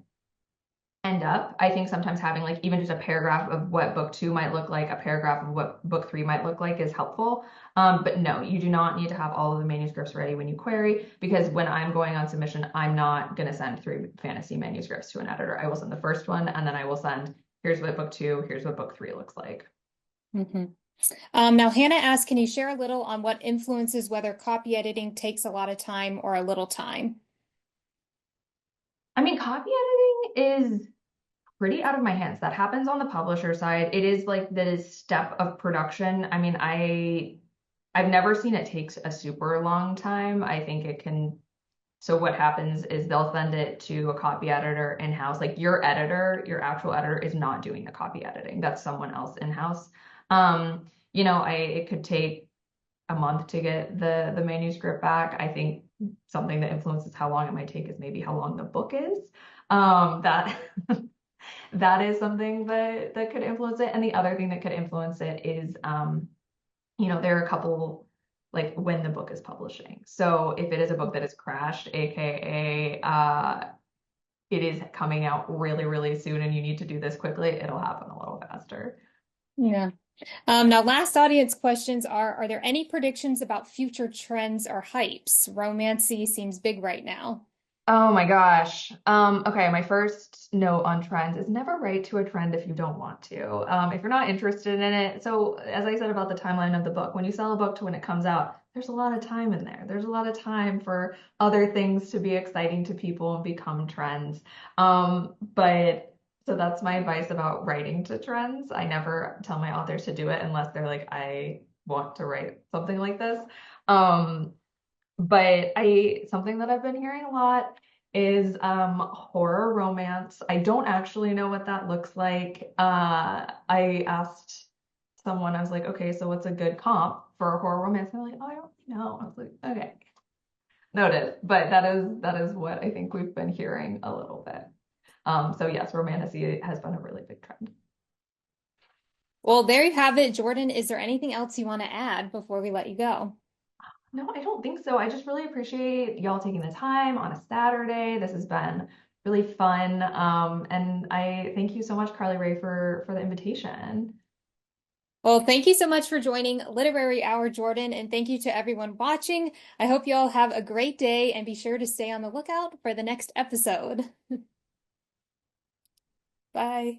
end up. I think sometimes having like even just a paragraph of what book two might look like, a paragraph of what book three might look like is helpful. But no, you do not need to have all of the manuscripts ready when you query, because when I'm going on submission, I'm not going to send 3 fantasy manuscripts to an editor. I will send the first one, and then I will send, here's what book two, here's what book three looks like. Hmm. Now, Hannah asked, can you share a little on what influences whether copy editing takes a lot of time or a little time? I mean, copy editing is pretty out of my hands. That happens on the publisher side. It is like the step of production. I mean, I've never seen it takes a super long time. I think it can So what happens is they'll send it to a copy editor in-house. Like your editor, your actual editor is not doing the copy editing. That's someone else in-house. It could take a month to get the manuscript back. I think something that influences how long it might take is maybe how long the book is. That that is something that could influence it. And the other thing that could influence it is there are a couple like when the book is publishing. So if it is a book that is crashed, aka it is coming out really, really soon and you need to do this quickly, it'll happen a little faster. Yeah. Now, last audience questions are there any predictions about future trends or hypes? Romancy seems big right now. Oh my gosh. Okay, my first note on trends is never write to a trend if you don't want to. If you're not interested in it. So, as I said about the timeline of the book, when you sell a book to when it comes out, there's a lot of time in there. There's a lot of time for other things to be exciting to people and become trends. But so that's my advice about writing to trends. I never tell my authors to do it unless they're like, I want to write something like this. Um, but I something that I've been hearing a lot is horror romance. I don't actually know what that looks like. I asked someone, I was like, okay, so what's a good comp for a horror romance? And they're like, oh, I don't know. I was like, okay, noted. But that is what I think we've been hearing a little bit. So yes, romantasy has been a really big trend. Well, there you have it. Jordan, is there anything else you want to add before we let you go? No, I don't think so. I just really appreciate y'all taking the time on a Saturday. This has been really fun. And I thank you so much, Carly-Rae, for the invitation. Well, thank you so much for joining Literary Hour, Jordan, and thank you to everyone watching. I hope you all have a great day and be sure to stay on the lookout for the next episode. Bye.